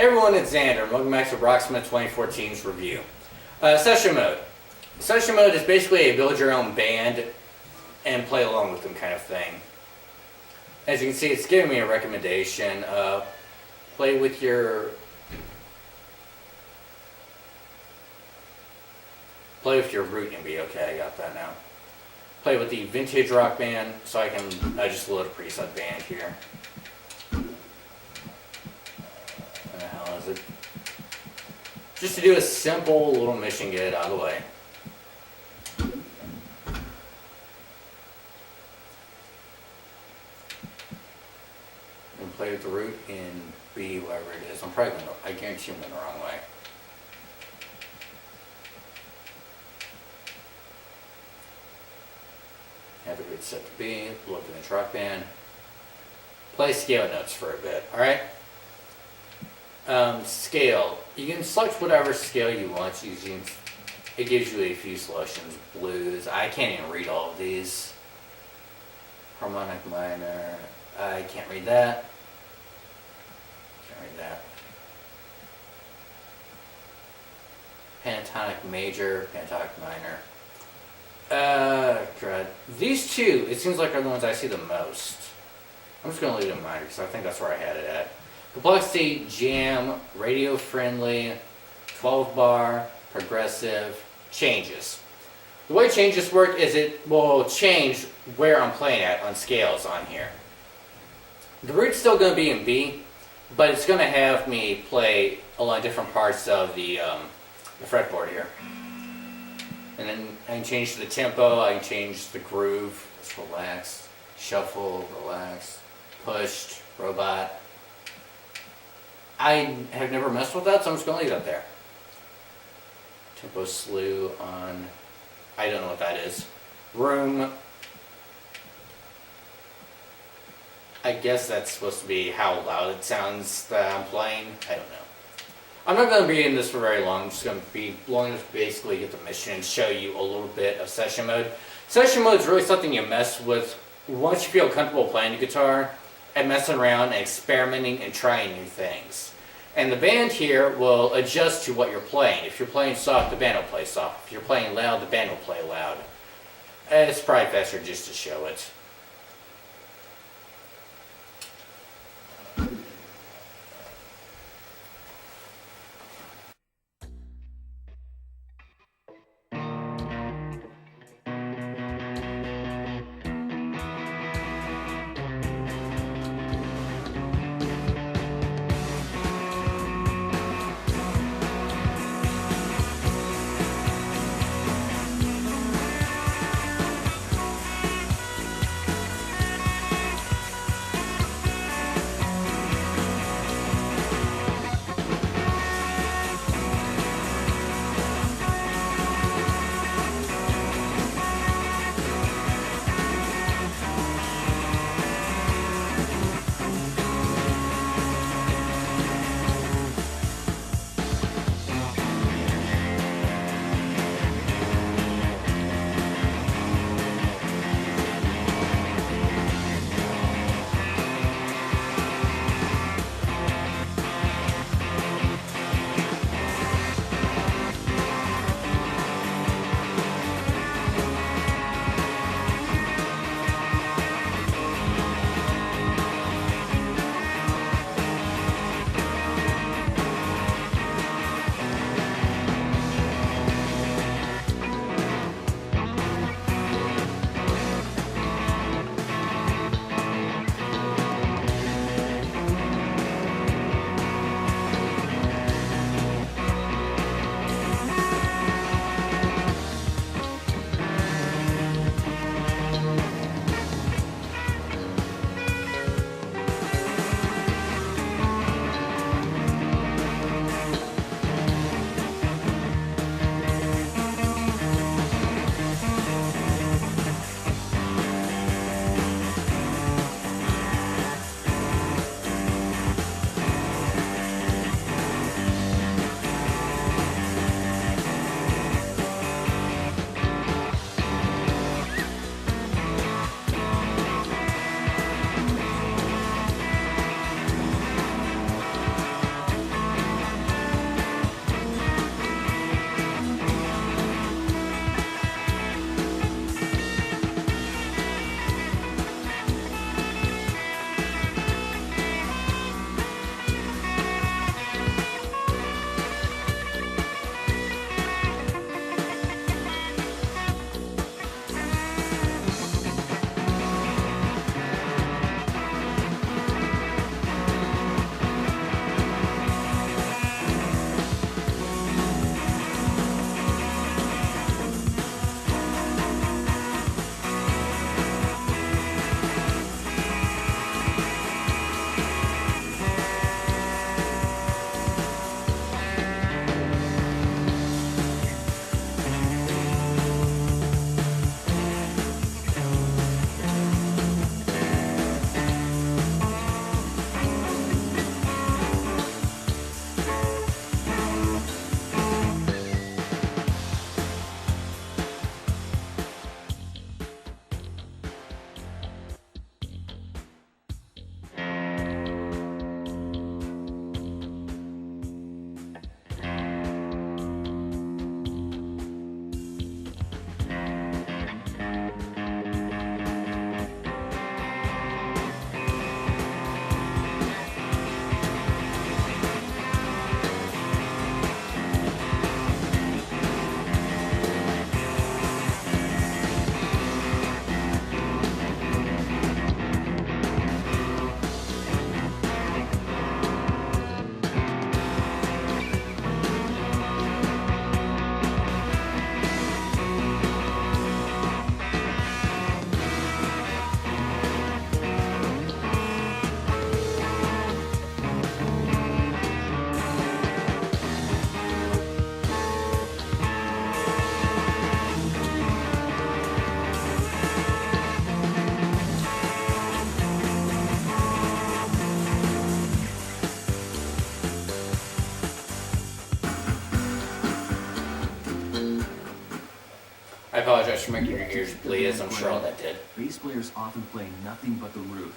Hey everyone, it's Xander, and welcome back to Rocksmith 2014's review. Session mode. Session mode is basically a build your own band and play along with them kind of thing. As you can see, it's giving me a recommendation. Play with your root and be okay. I got that now. Play with the vintage rock band, so I just load a preset band here. What the hell is it? Just to do a simple little mission, get it out of the way. And play with the root in B, whatever it is. I guarantee I'm going the wrong way. Have the root set to B, look in the rock band. Play scale notes for a bit, alright? Scale. You can select whatever scale you want using. It gives you a few selections. Blues. I can't even read all of these. Harmonic minor. I can't read that. Can't read that. Pentatonic major. Pentatonic minor. Crud. These two, it seems like, are the ones I see the most. I'm just going to leave them minor because I think that's where I had it at. Complexity, jam, radio friendly, 12 bar, progressive, changes. The way changes work is it will change where I'm playing at on scales on here. The root's still going to be in B, but it's going to have me play along different parts of the fretboard here. And then I can change the tempo, I can change the groove, it's relaxed, shuffle, relaxed, pushed, robot. I have never messed with that, so I'm just going to leave that there. Tempo slew on, I don't know what that is. Room. I guess that's supposed to be how loud it sounds that I'm playing. I don't know. I'm not going to be in this for very long. I'm just going to be long enough to basically get the mission and show you a little bit of session mode. Session mode is really something you mess with once you feel comfortable playing the guitar and messing around and experimenting and trying new things. And the band here will adjust to what you're playing. If you're playing soft, the band will play soft. If you're playing loud, the band will play loud. And it's probably faster just to show it. apologize for making your ears bleed, as I'm sure all that did. Bass players often play nothing but the root.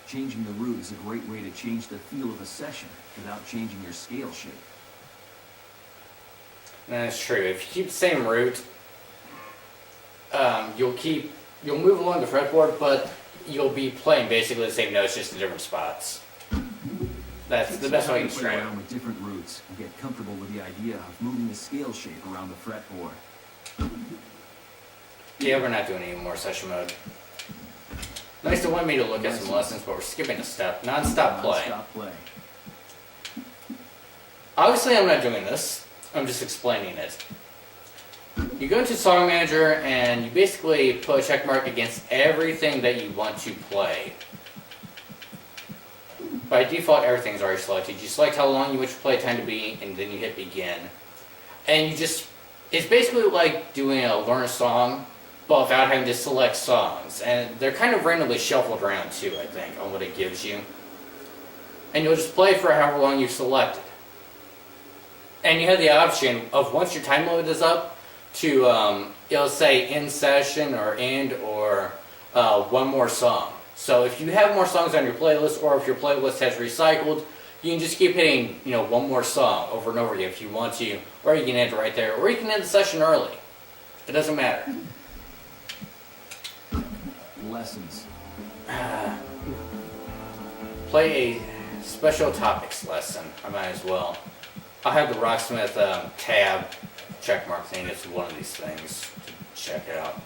Changing the root is a great way to change the feel of a session without changing your scale shape. That's true. If you keep the same root, you'll move along the fretboard, but you'll be playing basically the same notes, just in different spots. That's the best way you can play around with different roots and get comfortable with the idea of moving the scale shape around the fretboard. Yeah, we're not doing any more session mode. Nice to want me to look at some lessons, but we're skipping a step. Non-stop play. Non-stop play. Obviously, I'm not doing this. I'm just explaining it. You go into Song Manager and you basically put a check mark against everything that you want to play. By default, everything's already selected. You select how long you want your play time to be, and then you hit begin. And you just, it's basically like doing a learn a song, but without having to select songs. And they're kind of randomly shuffled around too, I think, on what it gives you. And you'll just play for however long you've selected. And you have the option of, once your time limit is up, to it'll say end session or end or one more song. So if you have more songs on your playlist, or if your playlist has recycled, you can just keep hitting, one more song over and over again if you want to, or you can end it right there, or you can end the session early. It doesn't matter. Lessons. Play a special topics lesson. I might as well. I'll have the Rocksmith tab checkmark thing. It's one of these things to check out.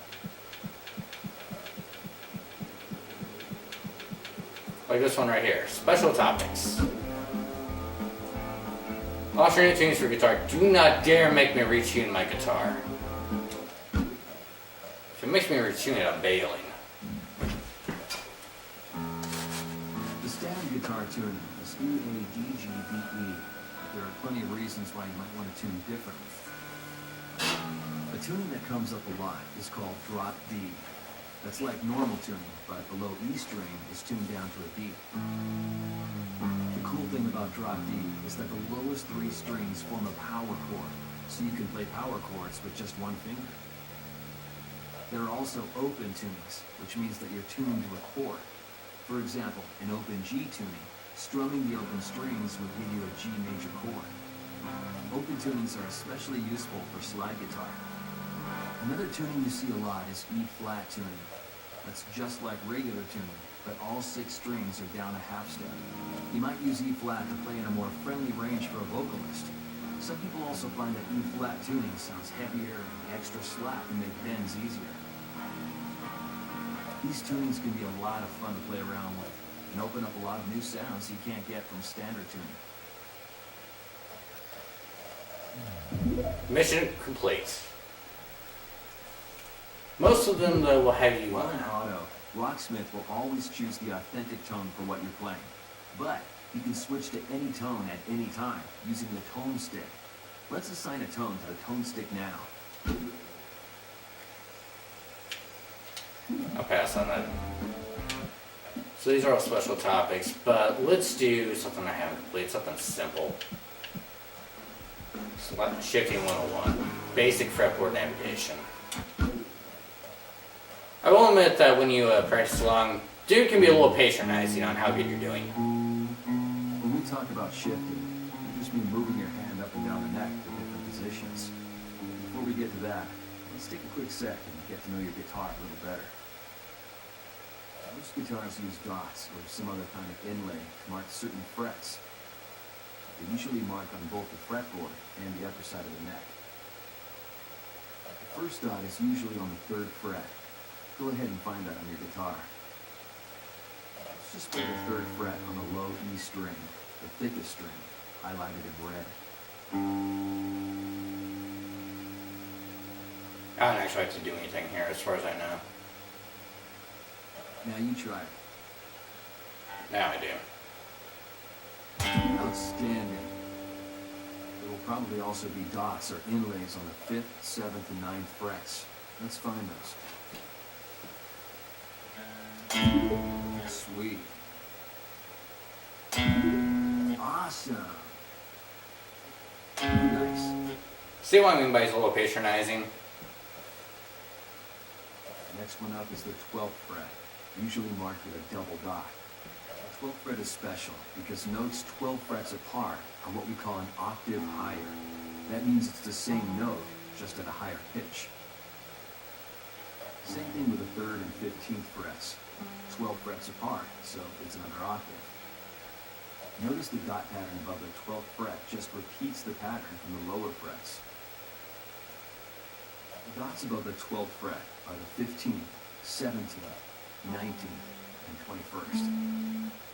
Like this one right here. Special topics. Alternate tunes for guitar. Do not dare make me retune my guitar. If it makes me retune it, I'm bailing. The standard guitar tuning is E, A, D, G, B, E. But there are plenty of reasons why you might want to tune differently. A tuning that comes up a lot is called drop D. That's like normal tuning, but the low E string is tuned down to a D. The cool thing about drop D is that the lowest three strings form a power chord, so you can play power chords with just one finger. There are also open tunings, which means that you're tuned to a chord. For example, in open G tuning, strumming the open strings would give you a G major chord. Open tunings are especially useful for slide guitar. Another tuning you see a lot is E-flat tuning. That's just like regular tuning, but all 6 strings are down a half step. You might use E-flat to play in a more friendly range for a vocalist. Some people also find that E-flat tuning sounds heavier and extra slack and make bends easier. These tunings can be a lot of fun to play around with and open up a lot of new sounds you can't get from standard tuning. Mission complete. Most of them, though, will have you While in auto, Rocksmith will always choose the authentic tone for what you're playing. But you can switch to any tone at any time using the tone stick. Let's assign a tone to the tone stick now. I'll pass on that. So these are all special topics, but let's do something I haven't completed, something simple. Shifting 101. Basic fretboard navigation. I will admit that when you practice along, dude can be a little patronizing on how good you're doing. When we talk about shifting, we just mean moving your hand up and down the neck to different positions. Before we get to that, let's take a quick sec and get to know your guitar a little better. Most guitars use dots or some other kind of inlay to mark certain frets. They usually mark on both the fretboard and the upper side of the neck. The first dot is usually on the 3rd fret. Go ahead and find that on your guitar. Let's just play the 3rd fret on the low E string, the thickest string, highlighted in red. I don't actually have to do anything here as far as I know. Now you try it. Now I do. Outstanding. There will probably also be dots or inlays on the 5th, 7th, and 9th frets. Let's find those. Sweet. Awesome. Nice. See what I mean by he's a little patronizing? Next one up is the 12th fret, usually marked with a double dot. The 12th fret is special because notes 12 frets apart are what we call an octave higher. That means it's the same note, just at a higher pitch. Same thing with the 3rd and 15th frets. 12 frets apart, so it's another octave. Notice the dot pattern above the 12th fret just repeats the pattern from the lower frets. The dots above the 12th fret are the 15th, 17th, 19th, and 21st.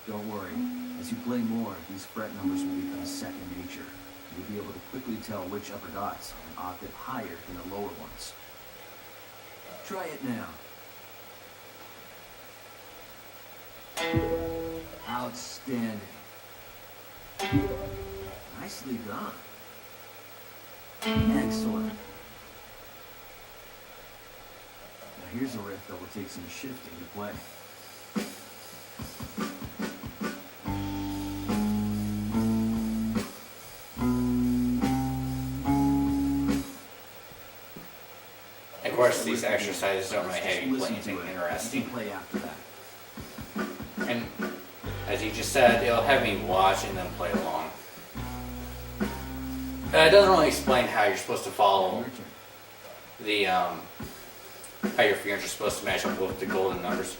Don't worry, as you play more, these fret numbers will become second nature. You'll be able to quickly tell which upper dots are an octave higher than the lower ones. Try it now. Outstanding. Nicely done. Excellent. Now here's a riff that will take some shifting to play. Of course, these exercises don't really have you play anything interesting. Play after that. And as you just said, it'll have me watch and then play along. It doesn't really explain how you're supposed to follow the how your fingers are supposed to match up with the golden numbers.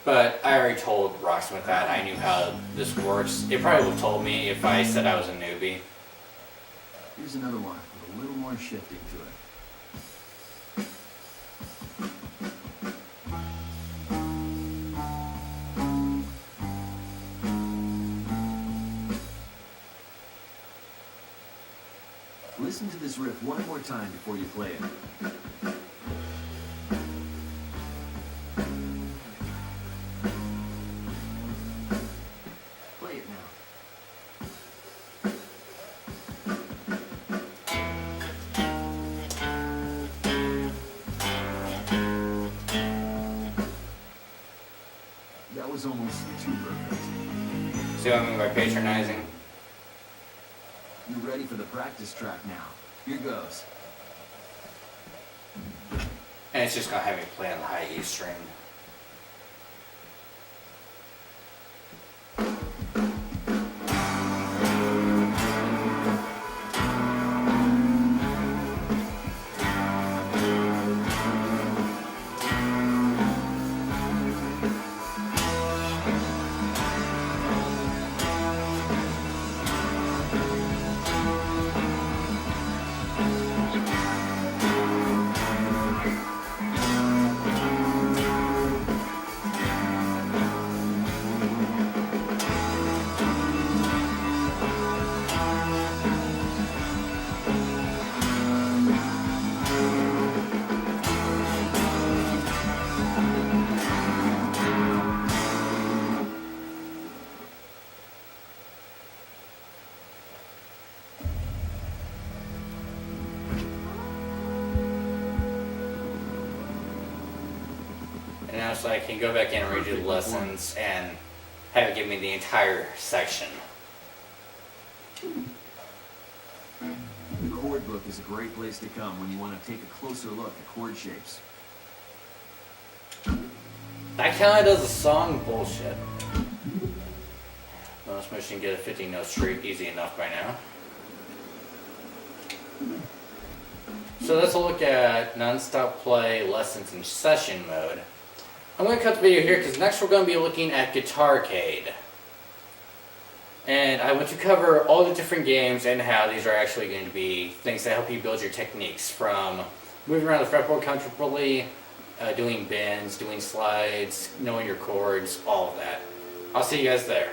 But I already told Rocksmith that I knew how this works. It probably would have told me if I said I was a newbie. Here's another one with a little more shifting to it. Listen to this riff one more time before you play it. Play it now. That was almost too perfect. See what I mean by patronizing? You're ready for the practice track now. Here goes. And it's just gonna have me play on the high E string. And now so I can go back in and redo the lessons and have it give me the entire section. The chord book is a great place to come when you want to take a closer look at chord shapes. That kinda does the song bullshit. Most machine get a 15 note streak easy enough by now. So let's look at non-stop play lessons in session mode. I'm going to cut the video here because next we're going to be looking at Guitarcade. And I want to cover all the different games and how these are actually going to be things that help you build your techniques, from moving around the fretboard comfortably, doing bends, doing slides, knowing your chords, all of that. I'll see you guys there.